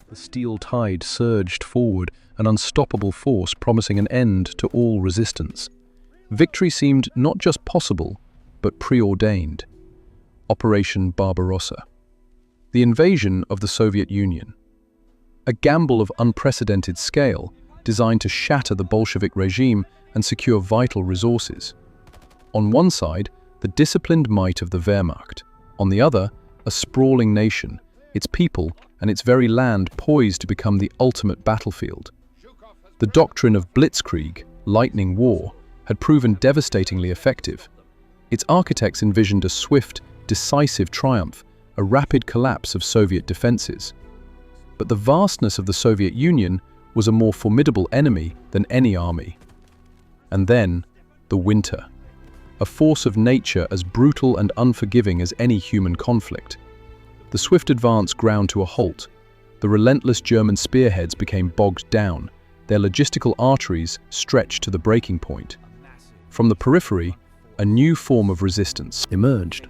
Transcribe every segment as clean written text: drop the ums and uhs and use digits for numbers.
The steel tide surged forward, an unstoppable force promising an end to all resistance. Victory seemed not just possible, but preordained. Operation Barbarossa. The invasion of the Soviet Union. A gamble of unprecedented scale designed to shatter the Bolshevik regime and secure vital resources. On one side, the disciplined might of the Wehrmacht. On the other, a sprawling nation, its people and its very land poised to become the ultimate battlefield. The doctrine of blitzkrieg, lightning war, had proven devastatingly effective. Its architects envisioned a swift, decisive triumph, a rapid collapse of Soviet defenses. But the vastness of the Soviet Union was a more formidable enemy than any army. And then, the winter. A force of nature as brutal and unforgiving as any human conflict. The swift advance ground to a halt. The relentless German spearheads became bogged down, their logistical arteries stretched to the breaking point. From the periphery, a new form of resistance emerged.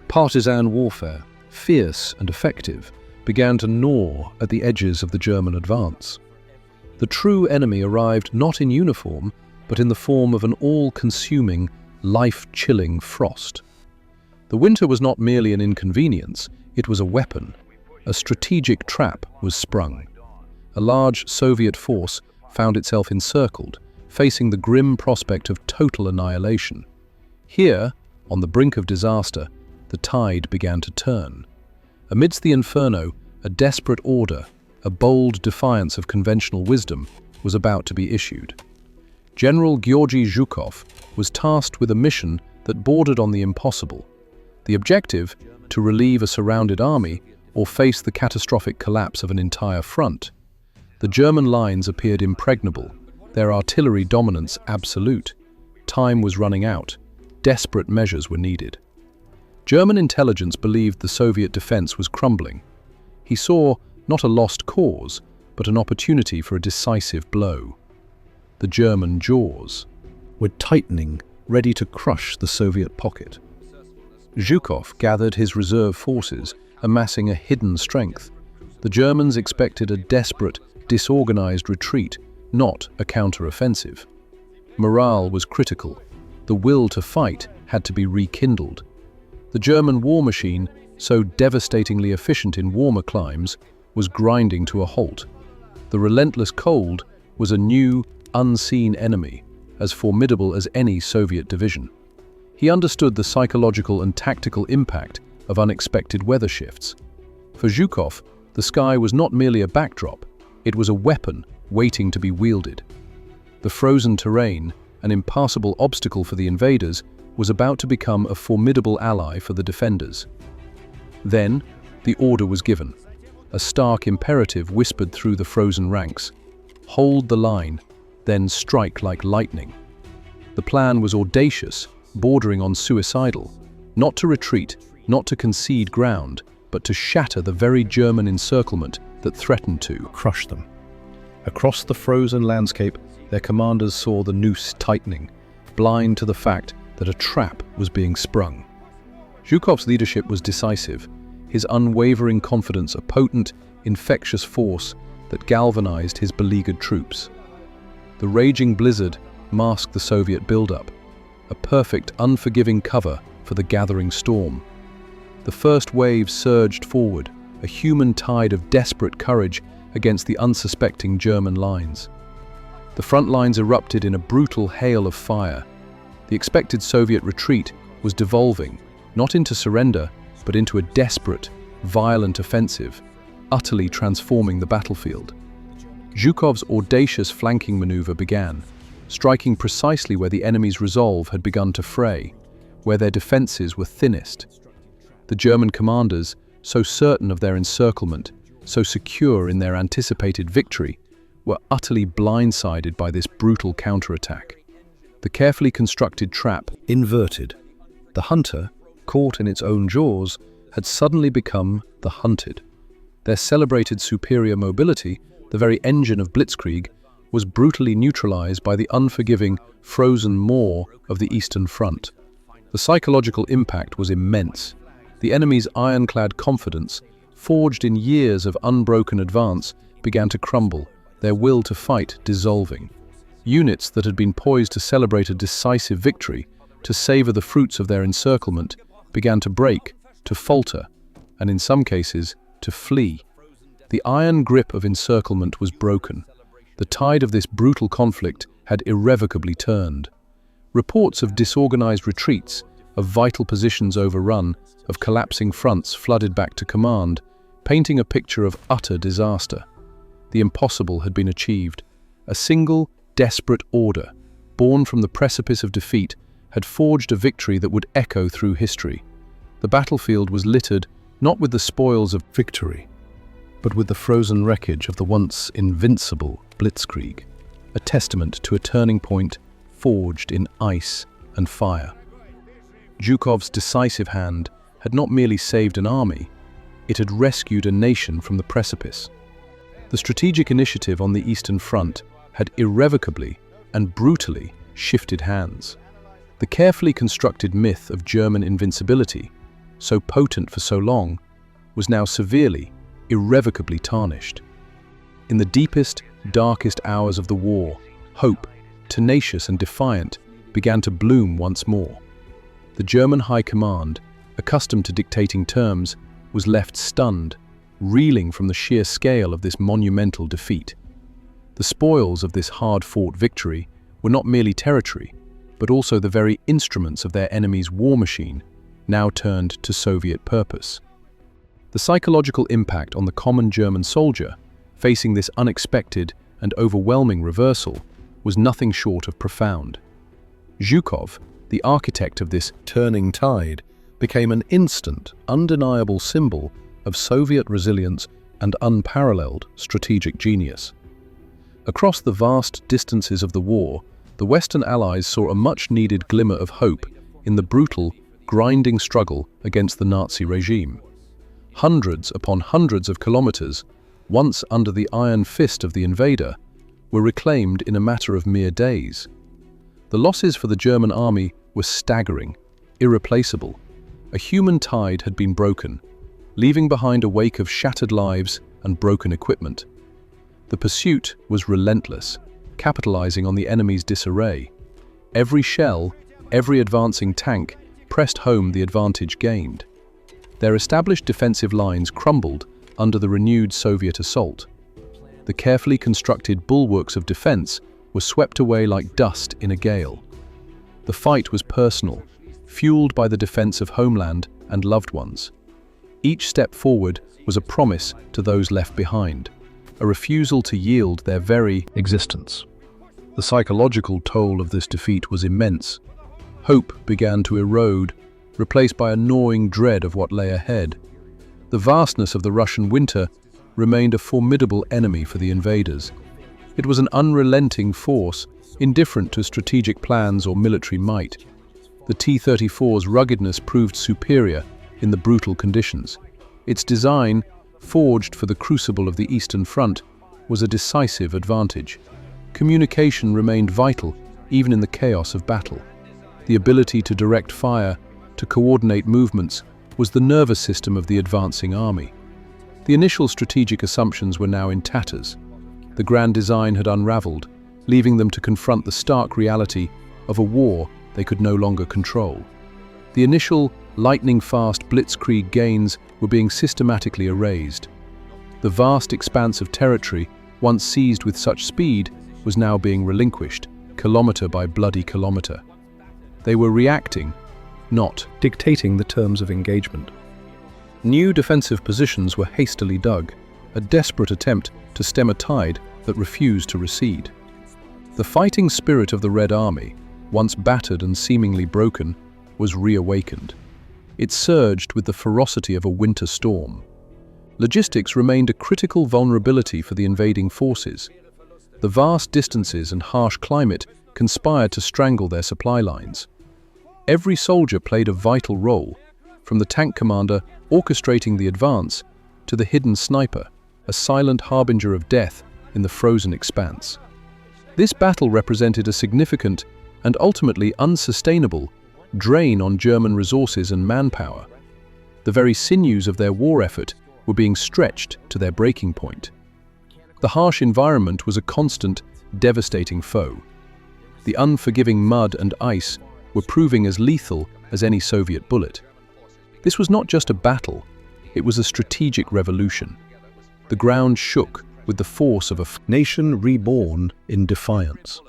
Partisan warfare, fierce and effective, began to gnaw at the edges of the German advance. The true enemy arrived not in uniform, but in the form of an all-consuming, life-chilling frost. The winter was not merely an inconvenience, it was a weapon. A strategic trap was sprung. A large Soviet force found itself encircled, facing the grim prospect of total annihilation. Here, on the brink of disaster, the tide began to turn. Amidst the inferno, a desperate order, a bold defiance of conventional wisdom, was about to be issued. General Georgy Zhukov was tasked with a mission that bordered on the impossible. The objective, to relieve a surrounded army or face the catastrophic collapse of an entire front. The German lines appeared impregnable, their artillery dominance absolute. Time was running out. Desperate measures were needed. German intelligence believed the Soviet defense was crumbling. He saw not a lost cause, but an opportunity for a decisive blow. The German jaws were tightening, ready to crush the Soviet pocket. Zhukov gathered his reserve forces, amassing a hidden strength. The Germans expected a desperate, disorganized retreat, not a counter-offensive. Morale was critical. The will to fight had to be rekindled. The German war machine, so devastatingly efficient in warmer climes, was grinding to a halt. The relentless cold was a new, unseen enemy, as formidable as any Soviet division. He understood the psychological and tactical impact of unexpected weather shifts. For Zhukov, the sky was not merely a backdrop, it was a weapon waiting to be wielded. The frozen terrain, an impassable obstacle for the invaders, was about to become a formidable ally for the defenders. Then, the order was given. A stark imperative whispered through the frozen ranks. Hold the line, then strike like lightning. The plan was audacious, bordering on suicidal. Not to retreat, not to concede ground, but to shatter the very German encirclement that threatened to crush them. Across the frozen landscape, their commanders saw the noose tightening, blind to the fact that a trap was being sprung. Zhukov's leadership was decisive, his unwavering confidence a potent, infectious force that galvanized his beleaguered troops. The raging blizzard masked the Soviet buildup, a perfect, unforgiving cover for the gathering storm. The first wave surged forward, a human tide of desperate courage against the unsuspecting German lines. The front lines erupted in a brutal hail of fire. The expected Soviet retreat was devolving, not into surrender, but into a desperate, violent offensive, utterly transforming the battlefield. Zhukov's audacious flanking maneuver began, striking precisely where the enemy's resolve had begun to fray, where their defenses were thinnest. The German commanders, so certain of their encirclement, so secure in their anticipated victory, were utterly blindsided by this brutal counterattack. The carefully constructed trap inverted. The hunter, caught in its own jaws, had suddenly become the hunted. Their celebrated superior mobility, the very engine of blitzkrieg, was brutally neutralized by the unforgiving, frozen maw of the Eastern Front. The psychological impact was immense. The enemy's ironclad confidence, forged in years of unbroken advance, began to crumble, their will to fight dissolving. Units that had been poised to celebrate a decisive victory, to savor the fruits of their encirclement, began to break, to falter, and in some cases, to flee. The iron grip of encirclement was broken. The tide of this brutal conflict had irrevocably turned. Reports of disorganized retreats, of vital positions overrun, of collapsing fronts flooded back to command, painting a picture of utter disaster. The impossible had been achieved. A single, desperate order, born from the precipice of defeat, had forged a victory that would echo through history. The battlefield was littered not with the spoils of victory, but with the frozen wreckage of the once invincible blitzkrieg, a testament to a turning point forged in ice and fire. Zhukov's decisive hand had not merely saved an army, it had rescued a nation from the precipice. The strategic initiative on the Eastern Front had irrevocably and brutally shifted hands. The carefully constructed myth of German invincibility, so potent for so long, was now severely, irrevocably tarnished. In the deepest, darkest hours of the war, hope, tenacious and defiant, began to bloom once more. The German High Command, accustomed to dictating terms, was left stunned, reeling from the sheer scale of this monumental defeat. The spoils of this hard-fought victory were not merely territory, but also the very instruments of their enemy's war machine, now turned to Soviet purpose. The psychological impact on the common German soldier, facing this unexpected and overwhelming reversal, was nothing short of profound. Zhukov, the architect of this turning tide, became an instant, undeniable symbol of Soviet resilience and unparalleled strategic genius. Across the vast distances of the war, the Western Allies saw a much-needed glimmer of hope in the brutal, grinding struggle against the Nazi regime. Hundreds upon hundreds of kilometers, once under the iron fist of the invader, were reclaimed in a matter of mere days. The losses for the German army were staggering, irreplaceable. A human tide had been broken, leaving behind a wake of shattered lives and broken equipment. The pursuit was relentless, capitalizing on the enemy's disarray. Every shell, every advancing tank pressed home the advantage gained. Their established defensive lines crumbled under the renewed Soviet assault. The carefully constructed bulwarks of defense were swept away like dust in a gale. The fight was personal, fueled by the defense of homeland and loved ones. Each step forward was a promise to those left behind, a refusal to yield their very existence. The psychological toll of this defeat was immense. Hope began to erode, replaced by a gnawing dread of what lay ahead. The vastness of the Russian winter remained a formidable enemy for the invaders. It was an unrelenting force, indifferent to strategic plans or military might. The T-34's ruggedness proved superior in the brutal conditions. Its design, forged for the crucible of the Eastern Front, was a decisive advantage. Communication remained vital even in the chaos of battle. The ability to direct fire, to coordinate movements, was the nervous system of the advancing army. The initial strategic assumptions were now in tatters. The grand design had unraveled, leaving them to confront the stark reality of a war they could no longer control. The initial, lightning-fast blitzkrieg gains were being systematically erased. The vast expanse of territory, once seized with such speed, was now being relinquished, kilometer by bloody kilometer. They were reacting, not dictating the terms of engagement. New defensive positions were hastily dug, a desperate attempt to stem a tide that refused to recede. The fighting spirit of the Red Army, once battered and seemingly broken, was reawakened. It surged with the ferocity of a winter storm. Logistics remained a critical vulnerability for the invading forces. The vast distances and harsh climate conspired to strangle their supply lines. Every soldier played a vital role, from the tank commander orchestrating the advance to the hidden sniper, a silent harbinger of death in the frozen expanse. This battle represented a significant and ultimately unsustainable drain on German resources and manpower. The very sinews of their war effort were being stretched to their breaking point. The harsh environment was a constant, devastating foe. The unforgiving mud and ice were proving as lethal as any Soviet bullet. This was not just a battle, it was a strategic revolution. The ground shook with the force of a nation reborn in defiance.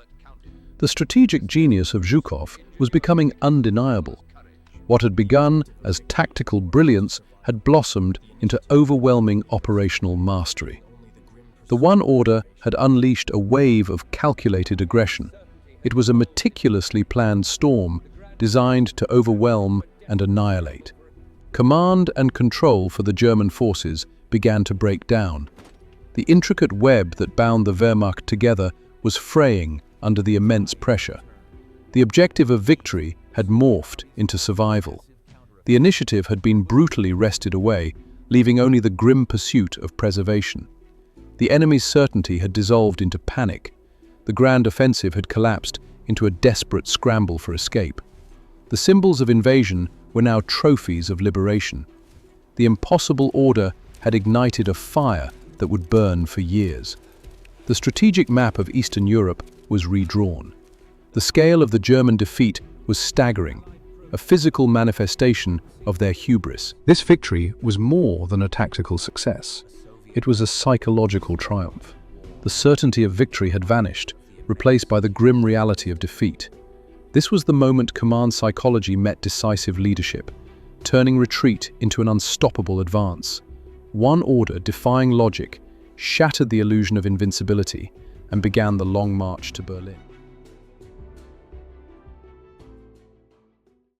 The strategic genius of Zhukov was becoming undeniable. What had begun as tactical brilliance had blossomed into overwhelming operational mastery. The one order had unleashed a wave of calculated aggression. It was a meticulously planned storm designed to overwhelm and annihilate. Command and control for the German forces began to break down. The intricate web that bound the Wehrmacht together was fraying under the immense pressure. The objective of victory had morphed into survival. The initiative had been brutally wrested away, leaving only the grim pursuit of preservation. The enemy's certainty had dissolved into panic. The grand offensive had collapsed into a desperate scramble for escape. The symbols of invasion were now trophies of liberation. The impossible order had ignited a fire that would burn for years. The strategic map of Eastern Europe was redrawn. The scale of the German defeat was staggering, a physical manifestation of their hubris. This victory was more than a tactical success. It was a psychological triumph. The certainty of victory had vanished, replaced by the grim reality of defeat. This was the moment command psychology met decisive leadership, turning retreat into an unstoppable advance. One order, defying logic, shattered the illusion of invincibility and began the long march to Berlin.